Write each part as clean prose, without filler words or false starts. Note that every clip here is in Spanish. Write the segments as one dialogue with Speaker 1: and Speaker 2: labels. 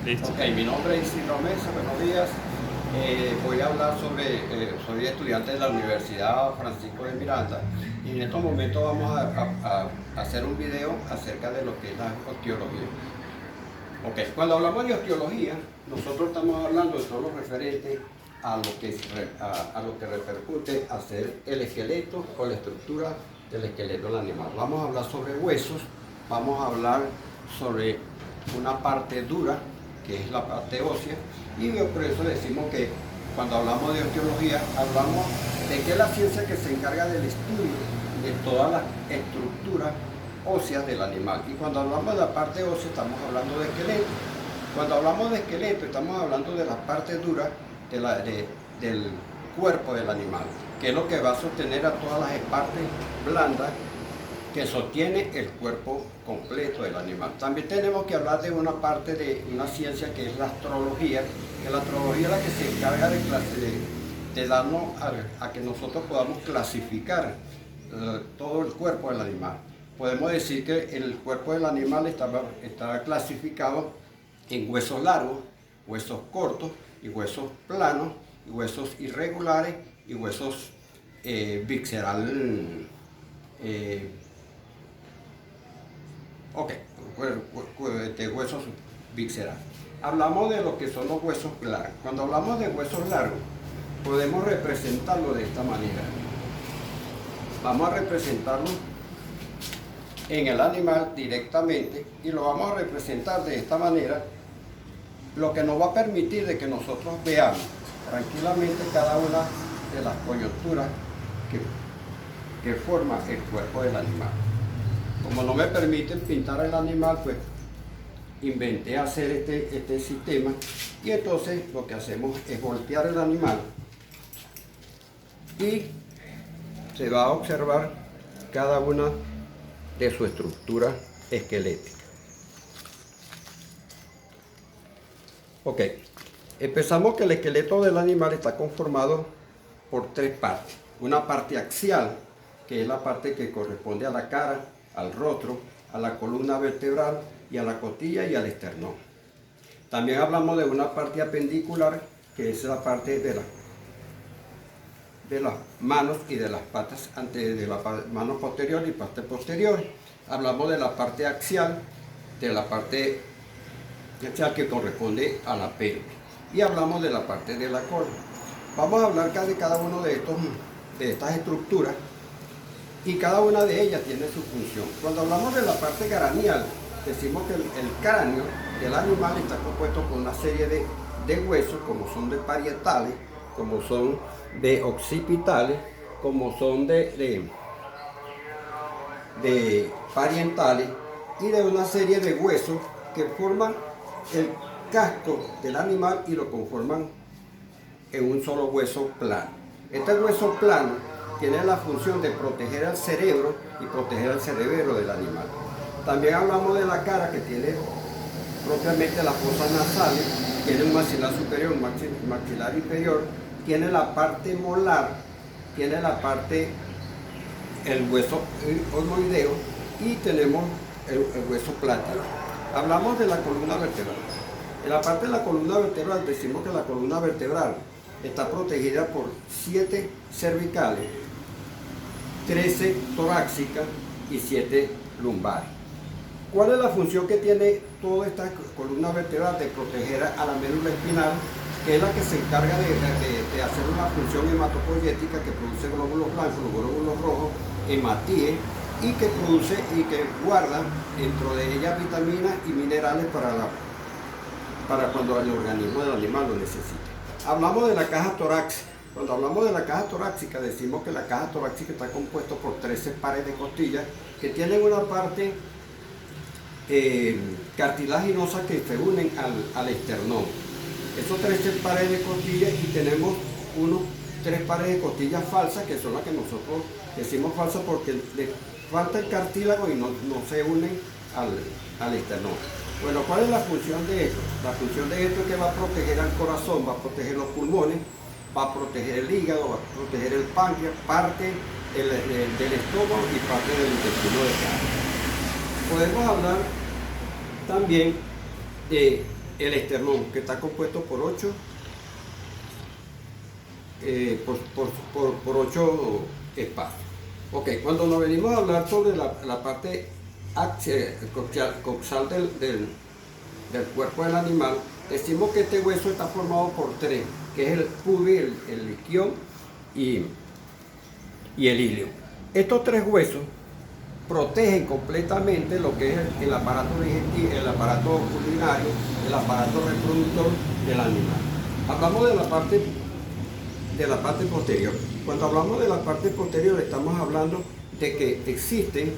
Speaker 1: Listo.
Speaker 2: Ok, mi nombre es Isidro Mesa, buenos días. Voy a hablar sobre, soy estudiante de la Universidad Francisco de Miranda y en estos momentos vamos a hacer un video acerca de lo que es la osteología. Ok, cuando hablamos de osteología, nosotros estamos hablando de todo lo referente a lo que repercute a ser el esqueleto o la estructura del esqueleto del animal. Vamos a hablar sobre huesos, vamos a hablar sobre una parte dura, que es la parte ósea, y por eso decimos que cuando hablamos de osteología, hablamos de que es la ciencia que se encarga del estudio de todas las estructuras óseas del animal. Y cuando hablamos de la parte ósea, estamos hablando de esqueleto. Cuando hablamos de esqueleto, estamos hablando de la parte dura del cuerpo del animal, que es lo que va a sostener a todas las partes blandas que sostiene el cuerpo completo del animal. También tenemos que hablar de una parte de una ciencia que es la astrología, que la astrología es la que se encarga de darnos a que nosotros podamos clasificar todo el cuerpo del animal. Podemos decir que el cuerpo del animal está clasificado en huesos largos, huesos cortos y huesos planos, y huesos irregulares y huesos visceral. Huesos viscerales. Hablamos de lo que son los huesos largos. Cuando hablamos de huesos largos, podemos representarlo de esta manera. Vamos a representarlo en el animal directamente y lo vamos a representar de esta manera, lo que nos va a permitir de que nosotros veamos tranquilamente cada una de las coyunturas que forma el cuerpo del animal. Como no me permiten pintar el animal, pues inventé hacer este sistema, y entonces lo que hacemos es voltear el animal y se va a observar cada una de su estructura esquelética. Ok, empezamos que el esqueleto del animal está conformado por tres partes. Una parte axial, que es la parte que corresponde a la cara, al rostro, a la columna vertebral y a la costilla y al esternón. También hablamos de una parte apendicular, que es la parte de las manos y de las patas, de la mano posterior y parte posterior. Hablamos de la parte axial, de la parte axial que corresponde a la pelvis. Y hablamos de la parte de la cola. Vamos a hablar de cada uno de estas estructuras, y cada una de ellas tiene su función. Cuando hablamos de la parte craneal, decimos que el cráneo del animal está compuesto por una serie de huesos, como son de parietales, como son de occipitales, como son de parientales, y de una serie de huesos que forman el casco del animal y lo conforman en un solo hueso plano. Este hueso plano tiene la función de proteger al cerebro y proteger al cerebelo del animal. También hablamos de la cara, que tiene propiamente las fosas nasales, tiene un maxilar superior, un maxilar inferior, tiene la parte molar, tiene la parte, el hueso omoideo, y tenemos el hueso plátano. Hablamos de la columna vertebral. En la parte de la columna vertebral decimos que la columna vertebral está protegida por 7 cervicales, 13 torácicas y 7 lumbares. ¿Cuál es la función que tiene toda esta columna vertebral? De proteger a la médula espinal, que es la que se encarga de hacer una función hematopoyética que produce glóbulos blancos, glóbulos rojos, hematíes, y que produce y que guarda dentro de ellas vitaminas y minerales para cuando el organismo del animal lo necesite. Hablamos de la caja torácica. Cuando hablamos de la caja torácica, decimos que la caja torácica está compuesta por 13 pares de costillas que tienen una parte cartilaginosa que se unen al esternón. Esos 13 pares de costillas, y tenemos 3 pares de costillas falsas, que son las que nosotros decimos falsas porque le falta el cartílago y no se unen al esternón. Bueno, ¿cuál es la función de esto? La función de esto es que va a proteger al corazón, va a proteger los pulmones, va a proteger el hígado, va a proteger el páncreas, parte del estómago y parte del intestino delgado. Podemos hablar también de el esternón, que está compuesto por 8 por 8 espacios. Ok, cuando nos venimos a hablar sobre la parte coxal del cuerpo del animal, decimos que este hueso está formado por 3, que es el pubis, el isquion y el ilio. Estos 3 huesos protegen completamente lo que es el aparato digestivo, el aparato urinario, el aparato reproductor del animal. Hablamos de la parte posterior. Cuando hablamos de la parte posterior estamos hablando de que existen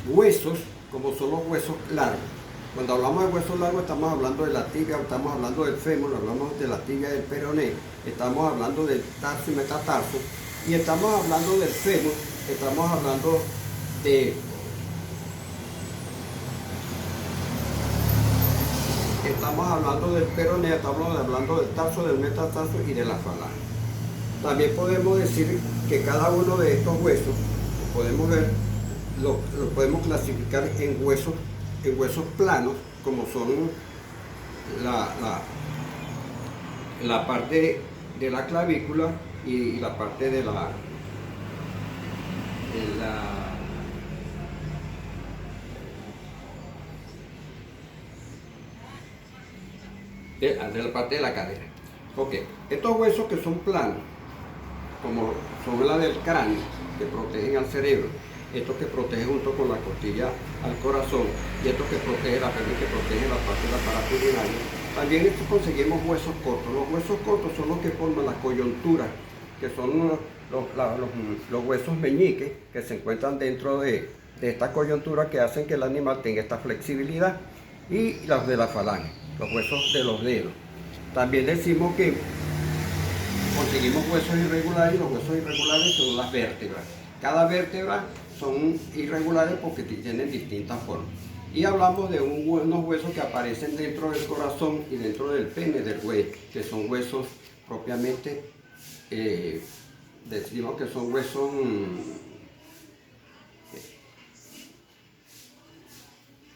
Speaker 2: huesos como son los huesos largos. Cuando hablamos de huesos largos estamos hablando de la tibia, estamos hablando del fémur, hablamos de la tibia del peroné, estamos hablando del tarso y metatarso, y estamos hablando del fémur, estamos hablando del peroné, estamos hablando del tarso, del metatarso y de la falange. También podemos decir que cada uno de estos huesos, lo podemos clasificar en huesos planos, como son la parte de la clavícula y la parte de la parte de la cadera. Ok, estos huesos que son planos, como son la del cráneo, que protegen al cerebro, estos que protegen junto con la costilla al corazón, y estos que protegen la pelvis, que protegen la parte del aparato urinario. También estos conseguimos huesos cortos. Los huesos cortos son los que forman la coyuntura, que son los huesos meñiques que se encuentran dentro de esta coyuntura, que hacen que el animal tenga esta flexibilidad, y los de la falange, los huesos de los dedos. También decimos que conseguimos huesos irregulares, y los huesos irregulares son las vértebras. Cada vértebra son irregulares porque tienen distintas formas. Y hablamos de unos huesos que aparecen dentro del corazón y dentro del pene del buey, que son huesos propiamente, decimos que son huesos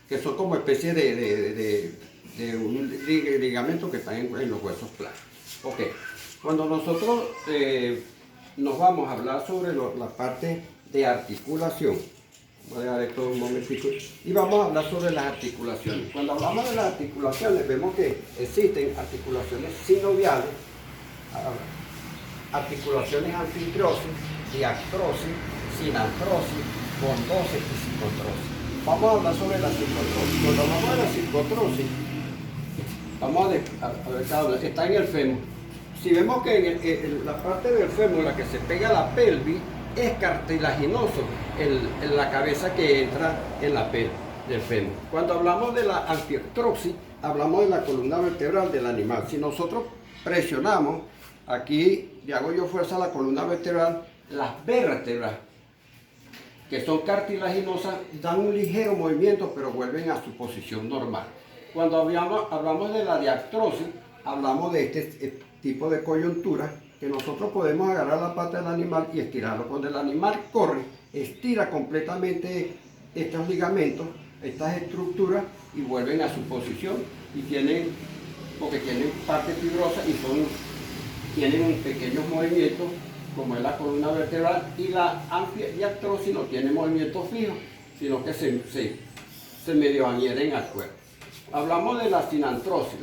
Speaker 2: que son como especie de un ligamento que están en los huesos planos. Ok, cuando nosotros nos vamos a hablar sobre la parte de articulación, voy a dejar esto un momentito, y vamos a hablar sobre las articulaciones. Cuando hablamos de las articulaciones, vemos que existen articulaciones sinoviales, articulaciones anfitriosis, diartrosis, sinartrosis, condosis y psicotrosis. Vamos a hablar sobre la psicotrosis. Cuando hablamos de la psicotrosis, vamos a ver cada una. Está en el fémur. Si vemos que en la parte del fémur, la que se pega a la pelvis, es cartilaginoso en la cabeza que entra en la pelvis del fémur. Cuando hablamos de la anfitriosis, hablamos de la columna vertebral del animal. Si nosotros presionamos, aquí le hago yo fuerza a la columna vertebral, las vértebras que son cartilaginosas dan un ligero movimiento, pero vuelven a su posición normal. Cuando hablamos de la diartrosis, hablamos de este tipo de coyuntura, que nosotros podemos agarrar la pata del animal y estirarlo. Cuando el animal corre, estira completamente estos ligamentos, estas estructuras, y vuelven a su posición, y porque tienen parte fibrosa y tienen pequeños movimientos, como es la columna vertebral, y la anfidiartrosis no tiene movimientos fijos, sino que se medio adhieren al cuerpo. Hablamos de la sinantrosis.